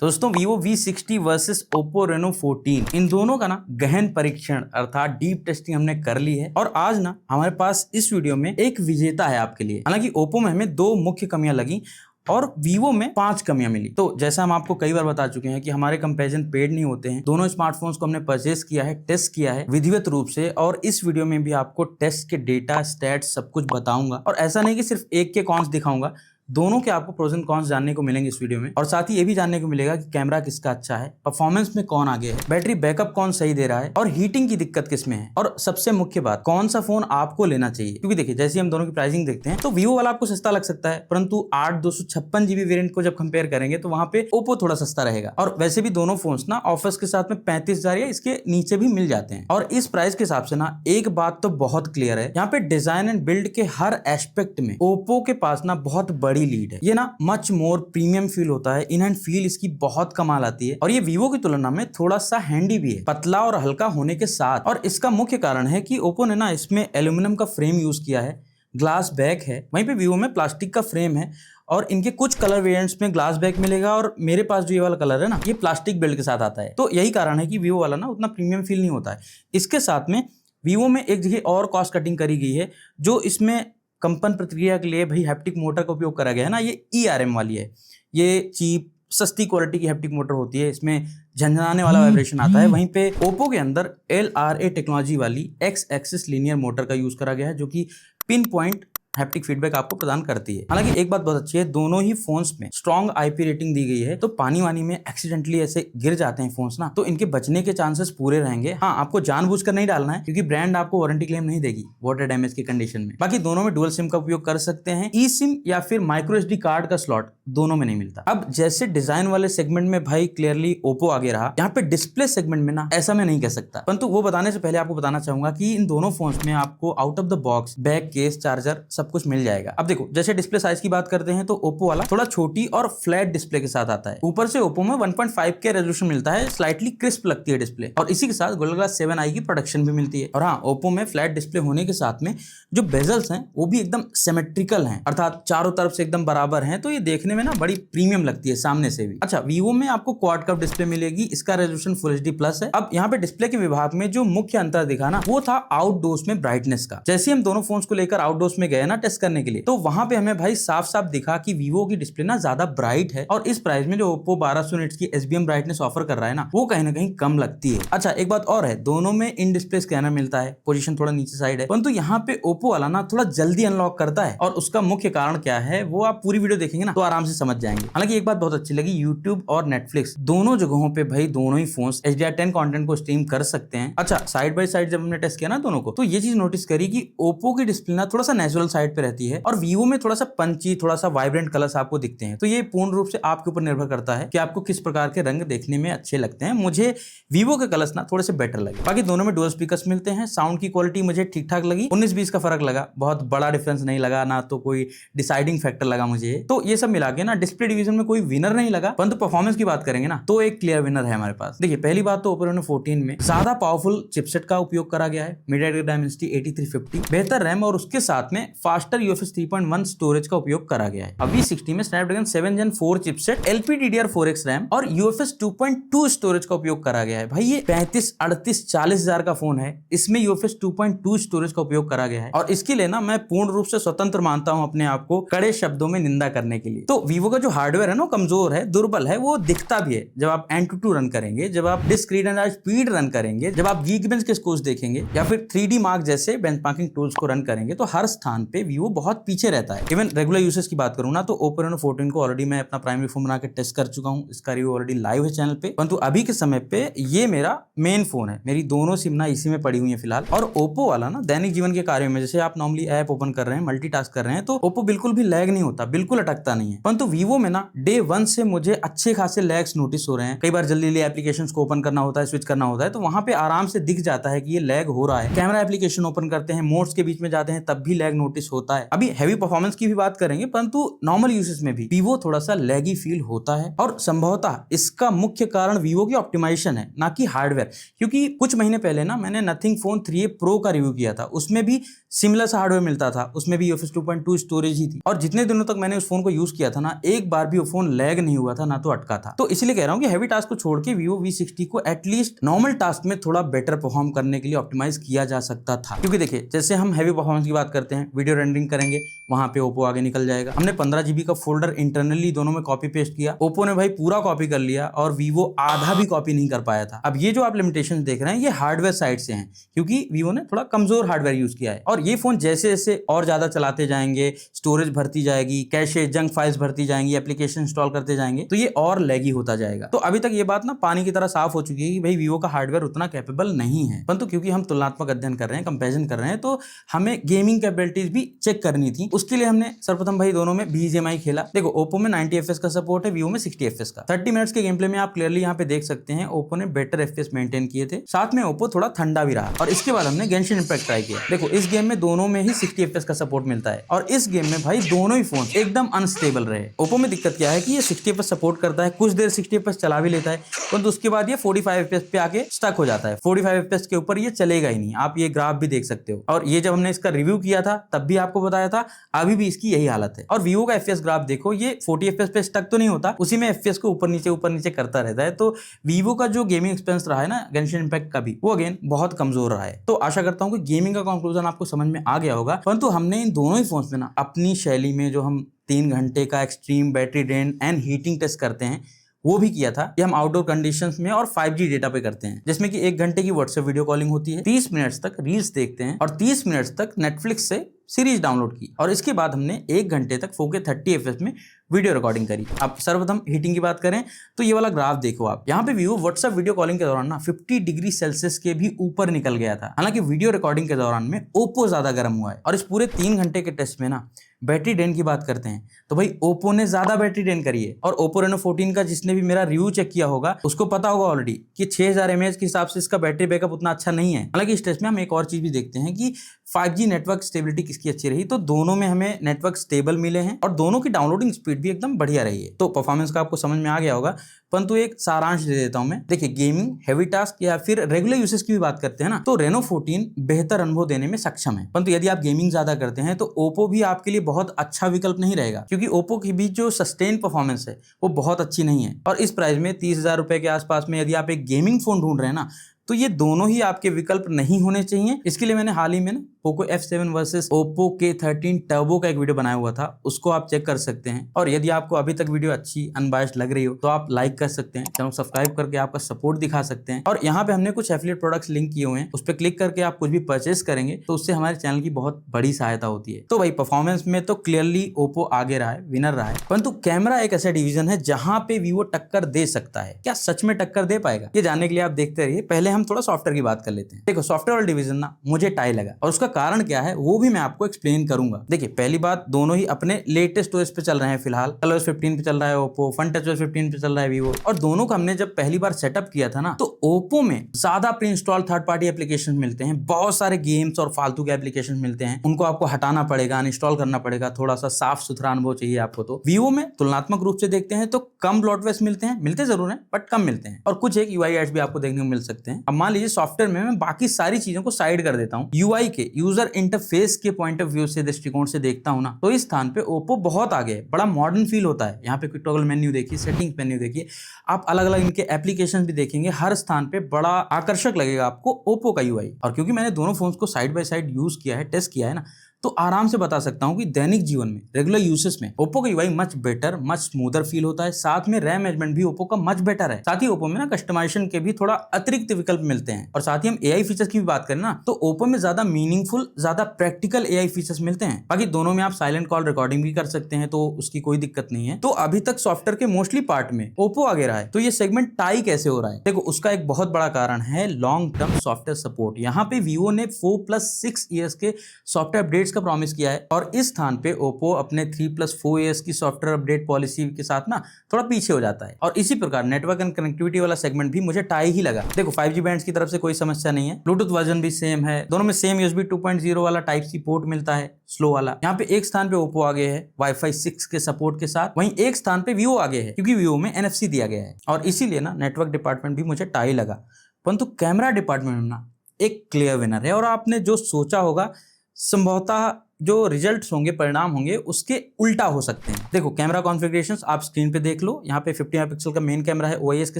दोस्तों Vivo V60 versus Oppo Reno 14 इन दोनों का ना गहन परीक्षण अर्थात डीप टेस्टिंग हमने कर ली है और आज ना हमारे पास इस वीडियो में एक विजेता है आपके लिए। हालांकि Oppo में हमें 2 मुख्य कमियां लगी और Vivo में 5 कमियां मिली। तो जैसा हम आपको कई बार बता चुके हैं कि हमारे कंपैरिजन पेड नहीं होते हैं। दोनों स्मार्टफोन्स को हमने परचेज किया है, टेस्ट किया है विधिवत रूप से, और इस वीडियो में भी आपको टेस्ट के डेटा स्टैट्स सब कुछ बताऊंगा। और ऐसा नहीं कि सिर्फ एक के कॉन्स दिखाऊंगा, दोनों के आपको प्रोज एंड कॉन्स जानने को मिलेंगे इस वीडियो में। और साथ ही ये भी जानने को मिलेगा कि कैमरा किसका अच्छा है, परफॉर्मेंस में कौन आगे है, बैटरी बैकअप कौन सही दे रहा है और हीटिंग की दिक्कत किस में है, और सबसे मुख्य बात कौन सा फोन आपको लेना चाहिए। क्योंकि देखिए जैसे हम दोनों की प्राइसिंग देखते हैं तो Vivo वाला आपको सस्ता लग सकता है, परंतु 8/256 GB वेरिएंट को जब कंपेयर करेंगे तो वहां पे Oppo थोड़ा सस्ता रहेगा। और वैसे भी दोनों फोन्स ना ऑफर्स के साथ में 35,000 या इसके नीचे भी मिल जाते हैं। और इस प्राइस के हिसाब से ना एक बात तो बहुत क्लियर है, यहाँ पे डिजाइन एंड बिल्ड के हर एस्पेक्ट में Oppo के पास ना बहुत बड़ी लीड है। ये ना मच मोर प्रीमियम फील होता है, इन हैंड फील इसकी बहुत कमाल आती है और ये Vivo की तुलना में थोड़ा सा हैंडी भी है, पतला और हल्का होने के साथ। और इसका मुख्य कारण है कि Oppo ने ना इसमें एल्यूमिनियम का फ्रेम यूज किया है, ग्लास बैक है, वहीं पे Vivo में प्लास्टिक का फ्रेम है। और इनके कुछ कलर वेरिएंट्स में ग्लास बैक मिलेगा और मेरे पास जो ये वाला कलर है ना, ये प्लास्टिक बिल्ड के साथ आता है। तो यही कारण है कि Vivo वाला ना उतना प्रीमियम फील नहीं होता है। इसके साथ में Vivo में एक जगह और कॉस्ट कटिंग करी गई है, जो इसमें कंपन प्रक्रिया के लिए भाई हैप्टिक मोटर का उपयोग करा गया है ना, ये ERM वाली है। ये चीप सस्ती क्वालिटी की हैप्टिक मोटर होती है, इसमें झंझनाने वाला वाइब्रेशन आता है। वहीं पे Oppo के अंदर LRA टेक्नोलॉजी वाली X एक्सिस लीनियर मोटर का यूज करा गया है, जो कि पिन पॉइंट हैप्टिक फीडबैक आपको प्रदान करती है। हालांकि एक बात बहुत अच्छी है, दोनों ही फोन्स में स्ट्रॉन्ग IP रेटिंग दी गई है। तो पानी वानी में एक्सीडेंटली ऐसे गिर जाते हैं फोन्स ना, तो इनके बचने के चांसेस पूरे रहेंगे। हाँ, आपको जानबूझकर नहीं डालना है, क्योंकि ब्रांड आपको वारंटी क्लेम नहीं देगी वाटर डैमेज की कंडीशन में। बाकी दोनों में डुअल सिम का उपयोग कर सकते हैं। ई सिम या फिर माइक्रो SD कार्ड का स्लॉट दोनों में नहीं मिलता। अब जैसे डिजाइन वाले सेगमेंट में भाई क्लियरली Oppo आगे रहा, यहाँ पे डिस्प्ले सेगमेंट में ना ऐसा मैं नहीं कह सकता। परंतु वो बताने से पहले आपको बताना चाहूंगा कि इन दोनों फोन्स में आपको out of the box back case, charger सब कुछ मिल जाएगा। अब देखो, जैसे डिस्प्ले साइज की बात करते हैं तो Oppo वाला थोड़ा छोटी और फ्लैट डिस्प्ले के साथ आता है। ऊपर से Oppo में 1.5K रेजोल्यूशन मिलता है, स्लाइटली क्रिस्प लगती है डिस्प्ले, और इसी के साथ Gorilla Glass 7i की प्रोटेक्शन भी मिलती है। और हाँ, Oppo में फ्लैट डिस्प्ले होने के साथ में जो बेजल्स हैं वो भी एकदम सिमेट्रिकल हैं, अर्थात चारों तरफ से एकदम बराबर हैं। तो ये देखने में ना बड़ी प्रीमियम लगती है सामने से भी। अच्छा, Vivo में आपको क्वाड कर्व डिस्प्ले मिलेगी, इसका रेजोल्यूशन फुल HD प्लस है। अब यहाँ पे डिस्प्ले के विभाग में जो मुख्य अंतर दिखा ना, वो था आउटडोर्स में ब्राइटनेस का। जैसे हम दोनों फोन्स को लेकर आउटडोर्स में गए ना टेस्ट करने के लिए, तो वहां पे हमें भाई साफ साफ दिखा कि Vivo की डिस्प्ले ना ज्यादा ब्राइट है, और इस प्राइस में जो Oppo 1200 निट्स की SBM ब्राइटनेस ऑफर कर रहा है ना, वो कहीं ना कहीं कम लगती है। अच्छा, एक बात और है, दोनों में इन डिस्प्ले स्कैनर मिलता है, पोजीशन थोड़ा नीचे साइड है, परंतु यहाँ पे Oppo वाला ना थोड़ा जल्दी अनलॉक करता है। और उसका मुख्य कारण क्या है वो आप पूरी वीडियो देखेंगे ना तो आराम से समझ जाएंगे। हालांकि एक बात बहुत अच्छी लगी, YouTube और Netflix दोनों जगहों पे भाई दोनों ही फोन्स HDR10 कंटेंट को स्ट्रीम कर सकते हैं। अच्छा, साइड बाय साइड जब हमने टेस्ट किया ना दोनों को, तो ये चीज नोटिस करी कि Oppo की डिस्प्ले ना थोड़ा सा नेचुरल साइड पे रहती है और Vivo में थोड़ा सा पंची, थोड़ा सा वाइब्रेंट कलर्स आपको दिखते हैं। तो ये पूर्ण रूप से आपके ऊपर निर्भर करता है कि आपको किस प्रकार के रंग देखने में अच्छे लगते हैं। मुझे Vivo के कलर्स ना थोड़े से बेटर लगे। बाकी दोनों में डुअल स्पीकर्स मिलते हैं। साउंड की क्वालिटी मुझे ठीक ठाक लगी, 19-20 का फर्क लगा, बहुत बड़ा डिफरेंस नहीं लगा, ना तो कोई डिसाइडिंग फैक्टर लगा मुझे। तो ये सब मिला के ना डिस्प्ले डिवीजन में कोई विनर नहीं लगा, परंतु परफॉर्मेंस की बात करेंगे ना तो एक क्लियर विनर है हमारे पास। देखिए, पहली बात तो Oppo Reno 14 में ज्यादा पावरफुल चिपसेट का उपयोग करा गया है, MediaTek Dimensity 8350, बेहतर रैम और उसके साथ में फास्टर UFS 3.1 स्टोरेज का उपयोग करा गया है। अब V60 में Snapdragon 7 Gen 4 chipset, LPDDR4X RAM और UFS 2.2 स्टोरेज का उपयोग करा गया है। भाई ये 35, 38, 40 हजार का फोन है, इसमें UFS 2.2 स्टोरेज का उपयोग करा गया है। और इसके लिए ना मैं पूर्ण रूप से स्वतंत्र मानता हूं अपने आप को कड़े शब्दों में निंदा करने के लिए। तो Vivo का जो हार्डवेयर है ना कमजोर है, दुर्बल है, वो दिखता भी है जब आप Antutu रन करेंगे, जब आप डिस्क्रीट एंड स्पीड रन करेंगे, जब आप Geekbench के स्कोर्स देखेंगे या फिर 3D मार्क जैसे बेंचमार्किंग टूल्स को रन करेंगे, तो हर स्थान पे Vivo बहुत पीछे रहता है। इवन रेगुलर यूसेज की बात करूं ना तो Oppo Reno 14 को ऑलरेडी मैं अपना प्राइमरी फोन बना के टेस्ट कर चुका हूं, इसका रिव्यू ऑलरेडी लाइव है चैनल पे। परंतु अभी के समय पे ये मेरा मेन फोन है, मेरी दोनों सिम ना इसी में पड़ी हुई है फिलहाल। और Oppo वाला ना दैनिक जीवन के कार्यों में, जैसे आप नॉर्मली ऐप ओपन कर रहे हैं, मल्टीटास्क कर रहे हैं, तो Oppo बिल्कुल भी लैग नहीं होता, बिल्कुल अटकता नहीं है। परंतु Vivo में ना डे 1 से मुझे अच्छे खासे लैग्स नोटिस हो रहे हैं। कई बार जल्दी एप्लीकेशंस को ओपन करना होता है, स्विच करना होता है, तो वहां पे आराम से दिख जाता है कि ये लैग हो रहा है। कैमरा एप्लीकेशन ओपन करते हैं, मोड्स के बीच में जाते हैं, तब भी लैग नोटिस बेस होता है। अभी हैवी परफॉर्मेंस की भी बात करेंगे, परंतु नॉर्मल यूसेज में भी वीवो थोड़ा सा लैगी फील होता है और संभवतः इसका मुख्य कारण वीवो की ऑप्टिमाइजेशन है, ना कि हार्डवेयर। क्योंकि कुछ महीने पहले ना मैंने नथिंग फोन 3a प्रो का रिव्यू किया था, उसमें भी सिमिलर सा हार्डवेयर मिलता था, उसमें भी UFS 2.2 स्टोरेज ही थी और जितने दिनों तक मैंने उस फोन को यूज किया था ना, एक बार भी वो फोन लैग नहीं हुआ था, ना तो अटका था। तो इसलिए कह रहा हूं कि हैवी टास्क को छोड़ के Vivo V60 को एटलीस्ट नॉर्मल टास्क में थोड़ा बेटर परफॉर्म करने के लिए ऑप्टिमाइज किया जा सकता था। क्योंकि देखिए, जैसे हम हैवी परफॉर्मेंस की बात करते हैं, वीडियो रेंडरिंग करेंगे, वहां पे ओप्पो आगे निकल जाएगा। हमने 15 GB का फोल्डर इंटरनली दोनों में कॉपी पेस्ट किया, ओप्पो ने भाई पूरा कॉपी कर लिया और वीवो आधा भी कॉपी नहीं कर पाया था। अब ये जो आप लिमिटेशन देख रहे हैं, ये हार्डवेयर साइड से हैं, क्योंकि वीवो ने थोड़ा कमजोर हार्डवेयर यूज किया है। और ये फोन जैसे जैसे और ज्यादा चलाते जाएंगे, स्टोरेज भरती जाएगी, कैशे जंक फाइल्स भरती जाएंगी, एप्लीकेशन इंस्टॉल करते जाएंगे, तो ये और लैगी होता जाएगा। तो अभी तक ये बात ना पानी की तरह साफ हो चुकी है कि भाई वीवो का हार्डवेयर उतना कैपेबल नहीं है, परंतु क्योंकि हम तुलनात्मक अध्ययन कर रहे हैं, कंपैरिजन कर रहे हैं, तो हमें गेमिंग कैपेबिलिटीज भी चेक करनी थी। उसके लिए हमने सर्वप्रथम भाई दोनों में BGMI खेला। देखो, ओप्पो में 90 FPS का सपोर्ट है, वीवो में 60 FPS का। 30 मिनट्स के गेम प्ले में आप क्लियरली यहाँ पे देख सकते हैं ओप्पो ने बेटर FPS मेंटेन किए थे, साथ में ओप्पो थोड़ा ठंडा भी रहा। और इसके बाद हमने गेंशिन इंपैक्ट ट्राई किया। देखो, इस गेम में दोनों में ही 60 FPS का सपोर्ट मिलता है और इस गेम में भाई दोनों ही फोन एकदम अनस्टेबल रहे। ओप्पो में दिक्कत क्या है कि ये 60 FPS सपोर्ट करता है, कुछ देर 60 FPS चला भी लेता है, परंतु उसके बाद ये 45 FPS पे आके स्टक हो जाता है। 45 FPS के ऊपर ये चलेगा ही नहीं। आप ये ग्राफ भी देख सकते हो। और ये जब हमने इसका रिव्यू किया था तब भी आपको बताया था, अभी भी इसकी यही हालत है। और वीवो का FPS ग्राफ देखो, ये 40 FPS पे स्टक तो नहीं होता, उसी में FPS को ऊपर नीचे करता रहता है। तो वीवो का जो गेमिंग एक्सपीरियंस रहा है ना गेंशिन इंपैक्ट का भी, वो अगेन बहुत कमजोर रहा है। तो आशा करता हूं कि गेमिंग का कंक्लूजन आपको समझ में आ गया होगा। परंतु हमने इन दोनों ही फोन्स में ना अपनी शैली में जो हम 3 घंटे का extreme battery drain and heating test करते हैं, वो भी किया था। ये हम आउटडोर कंडीशंस में और 5G डेटा पे करते हैं, जिसमें कि 1 घंटे की व्हाट्सएप वीडियो कॉलिंग होती है, 30 मिनट्स तक रील्स देखते हैं और 30 मिनट्स तक नेटफ्लिक्स से सीरीज डाउनलोड की, और इसके बाद हमने 1 घंटे तक 4K 30 FPS में वीडियो रिकॉर्डिंग करी। अब सर्वप्रथम हीटिंग की बात करें तो ये वाला ग्राफ देखो आप, यहाँ पे वीवो व्हाट्सएप वीडियो कॉलिंग के दौरान ना 50 डिग्री सेल्सियस के भी ऊपर निकल गया था। हालांकि वीडियो रिकॉर्डिंग के दौरान में ओप्पो ज्यादा गर्म हुआ है। और इस पूरे 3 घंटे के टेस्ट में ना बैटरी ड्रेन की बात करते हैं तो भाई ओप्पो ने ज्यादा बैटरी ड्रेन करी है। और ओप्पो रेनो 14 का जिसने भी मेरा रिव्यू चेक किया होगा उसको पता होगा ऑलरेडी कि 6000 mAh के हिसाब से इसका बैटरी बैकअप उतना अच्छा नहीं है। हालांकि इस टेस्ट में हम एक और चीज भी देखते हैं कि 5G नेटवर्क स्टेबिलिटी किसकी अच्छी रही, तो दोनों में हमें नेटवर्क स्टेबल मिले हैं और दोनों की डाउनलोडिंग स्पीड भी एकदम बढ़िया रही है। तो परफॉर्मेंस का आपको समझ में आ गया होगा, परंतु एक सारांश दे देता हूं मैं। देखिए, गेमिंग, हैवी टास्क या फिर रेगुलर यूसेज की भी बात करते हैं ना, तो रेनो 14 बेहतर अनुभव देने में सक्षम है। परंतु यदि आप गेमिंग ज्यादा करते हैं तो ओप्पो भी आपके लिए बहुत अच्छा विकल्प नहीं रहेगा, क्योंकि ओप्पो की भी जो सस्टेन परफॉर्मेंस है वो बहुत अच्छी नहीं है। और इस प्राइस में 30,000 रुपए के आसपास में यदि आप एक गेमिंग फोन ढूंढ रहे हैं ना, तो ये दोनों ही आपके विकल्प नहीं होने चाहिए। इसके लिए मैंने हाल ही में ना Poco F7 versus Oppo K13 turbo का एक वीडियो बनाया हुआ था, उसको आप चेक कर सकते हैं। और यदि आपको अभी तक वीडियो अच्छी अनबायस्ड लग रही हो तो आप लाइक कर सकते हैं, चैनल सब्सक्राइब करके आपका सपोर्ट दिखा सकते हैं। और यहाँ पे हमने कुछ एफिलिएट प्रोडक्ट्स लिंक किए हुए हैं, उस पर क्लिक करके आप कुछ भी परचेस करेंगे तो उससे हमारे चैनल की बहुत बड़ी सहायता होती है। तो भाई परफॉर्मेंस में तो क्लियरली ओप्पो आगे रहा है, विनर रहा है। परंतु कैमरा एक ऐसा डिवीजन है जहां पे वीवो टक्कर दे सकता है। क्या सच में टक्कर दे पाएगा, ये जानने के लिए आप देखते रहिए। पहले हम थोड़ा सॉफ्टवेयर की बात कर लेते हैं। देखो, सॉफ्टवेयर वाला डिवीजन ना मुझे टाई लगा, और उसका कारण क्या है वो भी मैं आपको एक्सप्लेन करूंगा। देखिए, पहली बात, दोनों ही अपने लेटेस्ट ओएस पे चल रहे हैं। फिलहाल ColorOS 15 पे चल रहा है ओप्पो, FunTouchOS 15 पे चल रहा है वीवो। और दोनों का हमने जब पहली बार सेटअप किया था ना, तो ओप्पो में ज्यादा pre install third party application मिलते हैं, बहुत सारे गेम्स और फालतू के एप्लीकेशन मिलते हैं, उनको आपको हटाना पड़ेगा, अनइंस्टॉल करना पड़ेगा, थोड़ा सा साफ सुथरा अनुभव चाहिए आपको। तो वीवो में तुलनात्मक रूप से देखते हैं तो कम ब्लॉटवेयर मिलते हैं, मिलते जरूर हैं बट कम मिलते हैं, और कुछ एक UI एड्स भी आपको देखने को मिल सकते हैं। अब मान लीजिए सॉफ्टवेयर में मैं बाकी सारी चीजों को साइड कर देता हूं, UI के यूजर इंटरफेस के पॉइंट ऑफ व्यू से, दृष्टिकोण से देखता हूं ना, तो इस स्थान पे ओप्पो बहुत आगे है, बड़ा मॉडर्न फील होता है। यहाँ पे टॉगल मेन्यू देखिए, सेटिंग्स मेन्यू देखिए, आप अलग अलग इनके एप्लीकेशन भी देखेंगे, हर स्थान पे बड़ा आकर्षक लगेगा आपको ओप्पो का UI। और क्योंकि मैंने दोनों फोन्स को साइड बाय साइड यूज किया है, टेस्ट किया है ना, तो आराम से बता सकता हूं कि दैनिक जीवन में, रेगुलर यूसेज में ओप्पो का UI much better, much smoother feel होता है। साथ में रैम मैनेजमेंट भी ओप्पो का मच बेटर है। साथ ही ओप्पो में ना कस्टमाइजेशन के भी थोड़ा अतिरिक्त विकल्प मिलते हैं। और साथ ही हम AI फीचर्स की भी बात करें ना, तो ओप्पो में ज्यादा मीनिंगफुल, ज्यादा प्रैक्टिकल AI फीचर्स मिलते हैं। बाकी दोनों में आप साइलेंट कॉल रिकॉर्डिंग भी कर सकते हैं, तो उसकी कोई दिक्कत नहीं है। तो अभी तक सॉफ्टवेयर के मोस्टली पार्ट में ओप्पो आगे रहा है। तो ये सेगमेंट टाई कैसे हो रहा है? देखो, उसका एक बहुत बड़ा कारण है लॉन्ग टर्म सॉफ्टवेयर सपोर्ट। यहाँ पे वीवो ने 4+6 ईयर्स के सॉफ्टवेयर अपडेट अपडेट्स का प्रॉमिस किया है और इस स्थान पे ओप्पो अपने 3+4 ईयर्स की सॉफ्टवेयर अपडेट पॉलिसी के साथ ना थोड़ा पीछे हो जाता है। और इसी प्रकार नेटवर्क एंड कनेक्टिविटी वाला सेगमेंट भी मुझे टाई ही लगा। देखो 5G बैंड्स की तरफ से कोई समस्या नहीं है, ब्लूटूथ वर्जन भी सेम है, दोनों में सेम USB 2.0 वाला टाइप सी पोर्ट मिलता है, स्लो वाला। यहाँ पे एक स्थान पे ओप्पो आगे है वाईफाई 6 के सपोर्ट के साथ, वहीं एक स्थान पे वीवो आगे है क्योंकि वीवो में NFC दिया गया है और इसीलिए ना नेटवर्क डिपार्टमेंट भी मुझे टाई लगा। परंतु कैमरा डिपार्टमेंट में ना एक क्लियर विनर है और आपने जो सोचा होगा संभवतः जो रिजल्ट्स होंगे, परिणाम होंगे, उसके उल्टा हो सकते हैं। देखो कैमरा कॉन्फ़िगरेशंस आप स्क्रीन पे देख लो। यहाँ पे 50 मेगापिक्सल का मेन कैमरा है OIS के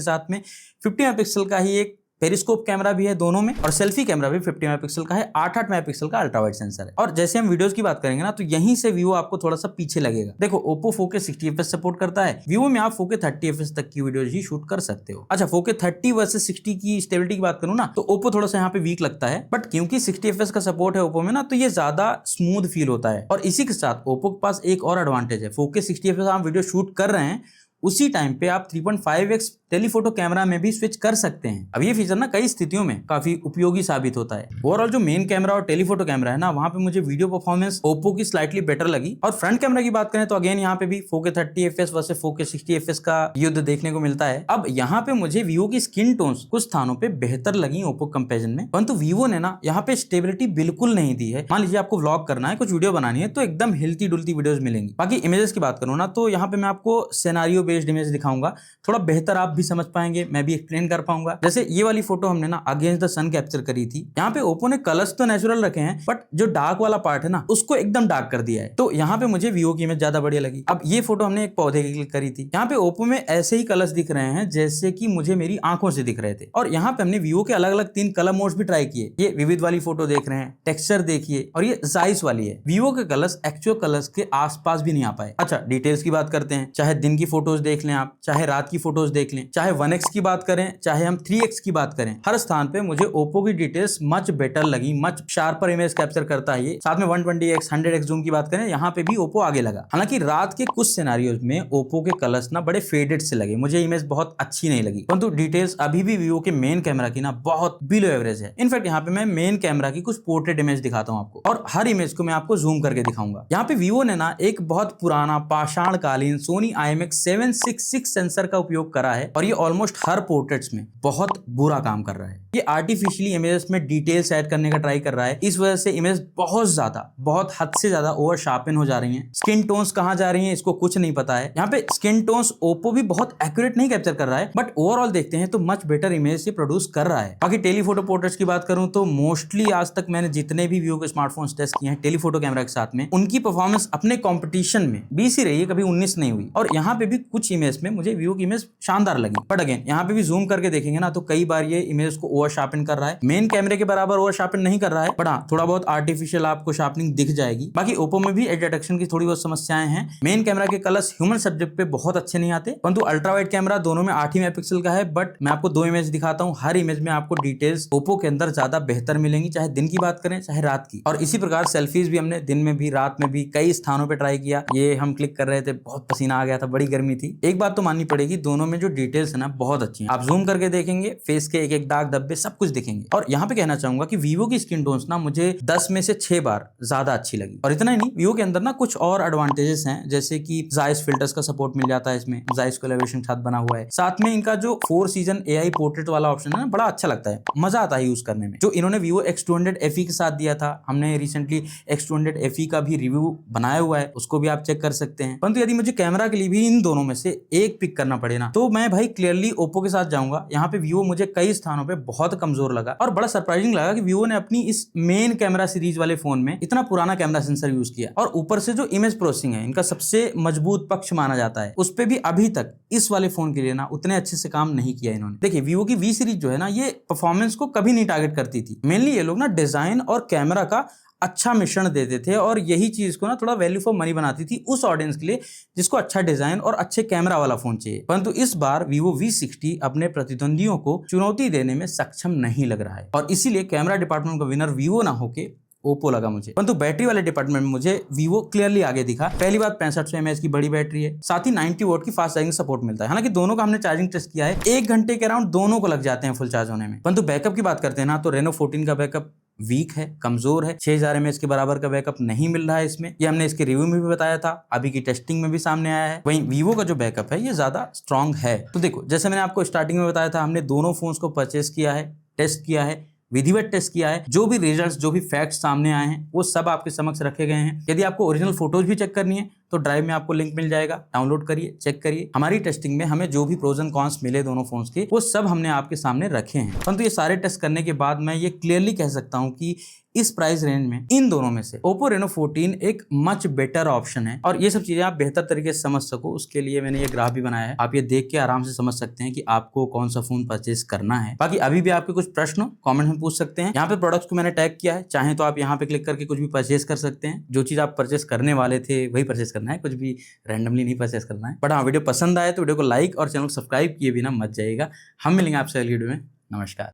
साथ में, 50 मेगापिक्सल का ही एक पेरिस्कोप कैमरा भी है दोनों में और सेल्फी कैमरा भी 50 मेगापिक्सल का है, 8 मेगापिक्सल का अल्ट्रा वाइड सेंसर है। और जैसे हम वीडियोस की बात करेंगे ना तो यहीं से वीवो आपको थोड़ा सा पीछे लगेगा। देखो ओप्पो 4K 60 FPS सपोर्ट करता है, वीवो में आप 4K 30 FPS तक की वीडियोज ही शूट कर सकते हो। अच्छा 4K 30 वर्सेस 60 की स्टेबिलिटी की बात करूं ना तो ओप्पो थोड़ा सा यहाँ पे वीक लगता है, बट क्योंकि 60 FPS का सपोर्ट है ओप्पो में ना तो ये ज्यादा स्मूथ फील होता है। और इसी के साथ ओप्पो के पास एक और एडवांटेज है, 4K 60 FPS आप वीडियो शूट कर रहे हैं उसी टाइम पे आप 3.5x टेलीफोटो कैमरा में भी स्विच कर सकते हैं। अब ये फीचर ना कई स्थितियों में काफी उपयोगी साबित होता है। ओवरऑल जो मेन कैमरा और टेलीफोटो कैमरा है ना वहां पे मुझे वीडियो परफॉर्मेंस ओप्पो की स्लाइटली बेटर लगी। और फ्रंट कैमरा की बात करें तो अगेन यहाँ पे भी 4K 30 FPS versus 4K 60 FPS का युद्ध देखने को मिलता है। अब यहाँ पे मुझे वीवो की स्किन टोन्स कुछ स्थानों पे बेहतर लगी ओप्पो कंपेरिजन में, परंतु वीवो ने ना यहाँ पे स्टेबिलिटी बिल्कुल नहीं दी है। मान लीजिए आपको व्लॉग करना है, कुछ वीडियो बनानी है तो एकदम हिलती डुलती वीडियोस मिलेंगी। बाकी इमेजेस की बात करूँ ना तो यहाँ पे मैं आपको सिनेरियो बेस्ड इमेज दिखाऊंगा, थोड़ा बेहतर आप भी समझ पाएंगे, मैं भी एक्सप्लेन कर पाऊंगा। जैसे ये वाली फोटो हमने ना अगेंस्ट द सन कैप्चर करी थी। यहाँ पे ओप्पो ने कलर्स तो नेचुरल रखे हैं बट जो डार्क वाला पार्ट है ना उसको एकदम डार्क कर दिया है, तो यहाँ पे मुझे वीवो की इमेज ज्यादा बढ़िया लगी। अब ये फोटो हमने एक पौधे की क्लिक करी थी, यहाँ पे ओप्पो में ऐसे ही कलर्स दिख रहे हैं जैसे कि मुझे मेरी आंखों से दिख रहे थे। और यहाँ पे हमने वीवो के अलग अलग 3 कलर मोड्स भी ट्राई किए। ये विविध वाली फोटो देख रहे हैं, टेक्सचर देखिए, और ये जाइस वाली है। वीवो के कलर्स एक्चुअल कलर्स के आसपास भी नहीं आ पाए। अच्छा डिटेल्स की बात करते हैं, चाहे दिन की फोटोज देख लें आप, चाहे रात की फोटोज देख लें, चाहे 1x की बात करें, चाहे हम 3x की बात करें, हर स्थान पे मुझे ओप्पो की डिटेल्स मच बेटर लगी, मच शार्पर इमेज कैप्चर करता है ये। साथ में 120x 100x जूम की बात करें, यहाँ पे भी ओप्पो आगे लगा। हालांकि रात के कुछ सिनेरियोज में ओप्पो के कलर्स ना बड़े फेडेड से लगे, मुझे इमेज बहुत अच्छी नहीं लगी, परंतु डिटेल्स अभी भी वीवो के मेन कैमरा की ना बहुत बिलो एवरेज है। इनफैक्ट यहाँ पे मैं मेन कैमरा की कुछ पोर्ट्रेट इमेज दिखाता हूँ आपको, और हर इमेज को मैं आपको जूम करके दिखाऊंगा। यहाँ पे वीवो ने ना एक बहुत पुराना पाषाणकालीन सोनी IMX 766 सेंसर का उपयोग करा है और ये ऑलमोस्ट हर पोर्ट्रेट्स में बहुत बुरा काम कर रहा है। ये आर्टिफिशियली इमेजेस में डिटेल्स ऐड करने का ट्राई कर रहा है, इस वजह से इमेज बहुत हद से ज्यादा ओवर शार्पन हो जा रही हैं। स्किन टोन्स कहां जा रही हैं इसको कुछ नहीं पता है। यहाँ पे स्किन टोन्स ओप्पो भी बहुत एक्यूरेट नहीं कैप्चर कर रहा है, बट ओवरऑल देखते हैं तो मच बेटर इमेज से प्रोड्यूस कर रहा है। बाकी टेलीफोटो पोर्ट्रेट्स की बात करूं तो मोस्टली आज तक मैंने जितने भी वीवो के स्मार्टफोन्स टेस्ट किए हैं टेलीफोटो कैमरा के साथ में, उनकी परफॉर्मेंस अपने कॉम्पिटिशन में 20 ही रही है, कभी 19 नहीं हुई। और यहाँ पे भी कुछ इमेज में मुझे वीवो की इमेज शानदार लगी, बट अगेन यहाँ पे भी जूम करके देखेंगे ना तो कई बार ये इमेज को ओवर शार्पन कर रहा है। मेन कैमरे के बराबर ओवर शार्पन नहीं कर रहा है, बट हाँ थोड़ा बहुत आर्टिफिशियल आपको शार्पनिंग दिख जाएगी। बाकी ओप्पो में भी एज डिटेक्शन की थोड़ी बहुत समस्याएं हैं। मेन कैमरा के कलर्स ह्यूमन सब्जेक्ट पे बहुत अच्छे नहीं आते, परंतु अल्ट्रा वाइड कैमरा दोनों में 8 ही मेगापिक्सल का है। बट मैं आपको 2 इमेज दिखाता हूँ, हर इमेज में आपको डिटेल्स ओप्पो के अंदर ज्यादा बेहतर मिलेंगी, चाहे दिन की बात करें चाहे रात की। और इसी प्रकार सेल्फीज भी हमने दिन में भी रात में भी कई स्थानों पर ट्राई किया। ये हम क्लिक कर रहे थे, बहुत पसीना आ गया था, बड़ी गर्मी थी। एक बात तो माननी पड़ेगी, दोनों में जो डिटेल्स है ना बहुत अच्छी है। आप जूम करके देखेंगे फेस के एक एक दाग धब्बे सब कुछ दिखेंगे। और यहाँ पे कहना चाहूंगा कि वीवो की स्किन टोन्स ना मुझे 10 में से 6 बार ज्यादा अच्छी लगी। और इतना ही नहीं, वीवो के अंदर ना कुछ और एडवांटेजेस हैं, जैसे कि जाइस फिल्टर्स का सपोर्ट मिल जाता है इसमें, जाइस कोलैबोरेशन के साथ बना हुआ है। साथ में इनका जो 4 सीजन AI पोर्ट्रेट वाला ऑप्शन है ना बड़ा अच्छा लगता है, मजा आता है यूज करने में। जो इन्होंने वीवो X200 FE के साथ दिया था, हमने रिसेंटली X200 FE का भी रिव्यू बनाया हुआ है, उसको भी आप चेक कर सकते हैं। परंतु यदि मुझे कैमरा के लिए भी इन दोनों में से एक पिक करना पड़े ना तो मैं भाई क्लियरली ओप्पो के साथ जाऊंगा। यहाँ पे वीवो मुझे कई स्थानों पे बहुत कमजोर लगा और बड़ा सरप्राइजिंग लगा कि वीवो ने अपनी इस मेन कैमरा सीरीज वाले फोन में इतना पुराना कैमरा सेंसर यूज किया। और ऊपर से जो इमेज प्रोसेसिंग है इनका सबसे मजबूत पक्ष माना जाता है, उस पे भी अभी तक इस वाले फोन के लिए ना उतने अच्छे से काम नहीं किया इन्होंने। देखिए वीवो की V सीरीज जो है ना ये परफॉर्मेंस को कभी नहीं टारगेट करती थी, मेनली ये लोग ना डिजाइन और कैमरा का अच्छा मिश्रण देते थे और यही चीज को ना थोड़ा वैल्यू फॉर मनी बनाती थी उस ऑडियंस के लिए जिसको अच्छा डिजाइन और अच्छे कैमरा वाला फोन चाहिए। परंतु इस बार Vivo V60 अपने प्रतिद्वंदियों को चुनौती देने में सक्षम नहीं लग रहा है और इसीलिए कैमरा डिपार्टमेंट का विनर Vivo ना होके ओप्पो लगा मुझे। परंतु बैटरी वाले डिपार्टमेंट में मुझे Vivo क्लियरली आगे दिखा। पहली बात 6500 mAh की बड़ी बैटरी है, साथ ही 90 वोल्ट की फास्ट चार्जिंग सपोर्ट मिलता है। हालांकि दोनों का हमने चार्जिंग टेस्ट किया है, 1 घंटे के अराउंड दोनों को लग जाते हैं फुल चार्ज होने में। परंतु बैकअप की बात करते हैं ना तो Reno 14 का बैकअप वीक है, कमजोर है, 6000 mAh के बराबर का बैकअप नहीं मिल रहा है इसमें। ये हमने इसके रिव्यू में भी बताया था, अभी की टेस्टिंग में भी सामने आया है। वहीं वीवो का जो बैकअप है ये ज्यादा स्ट्रांग है। तो देखो, जैसे मैंने आपको स्टार्टिंग में बताया था, हमने दोनों फोन्स को परचेस किया है, टेस्ट किया है, विधिवत टेस्ट किया है। जो भी रिजल्ट्स, जो भी फैक्ट्स सामने आए हैं वो सब आपके समक्ष रखे गए हैं। यदि आपको ओरिजिनल फोटोज भी चेक करनी है तो ड्राइव में आपको लिंक मिल जाएगा, डाउनलोड करिए, चेक करिए। हमारी टेस्टिंग में हमें जो भी प्रोज एंड कॉन्स मिले दोनों फोन्स के, वो सब हमने आपके सामने रखे हैं। परंतु ये सारे टेस्ट करने के बाद मैं ये क्लियरली कह सकता हूं कि इस प्राइस रेंज में इन दोनों में से Oppo Reno 14 एक मच बेटर ऑप्शन है। और ये सब चीजें आप बेहतर तरीके से समझ सको, उसके लिए मैंने ये ग्राफ भी बनाया है। आप ये देख के आराम से समझ सकते हैं कि आपको कौन सा फोन परचेज करना है। बाकी अभी भी आपके कुछ प्रश्न हो कमेंट में पूछ सकते हैं। यहाँ पे प्रोडक्ट्स को मैंने टैग किया है, चाहे तो आप यहाँ पे क्लिक करके कुछ भी परचेज कर सकते हैं। जो चीज आप परचेज करने वाले थे वही परचेज करना है, कुछ भी रैंडमली नहीं परचेज करना है। बट हाँ, वीडियो पसंद आए तो वीडियो को लाइक और चैनल को सब्सक्राइब किए बिना मत जाइएगा। हम मिलेंगे आपसे अगली वीडियो में। नमस्कार।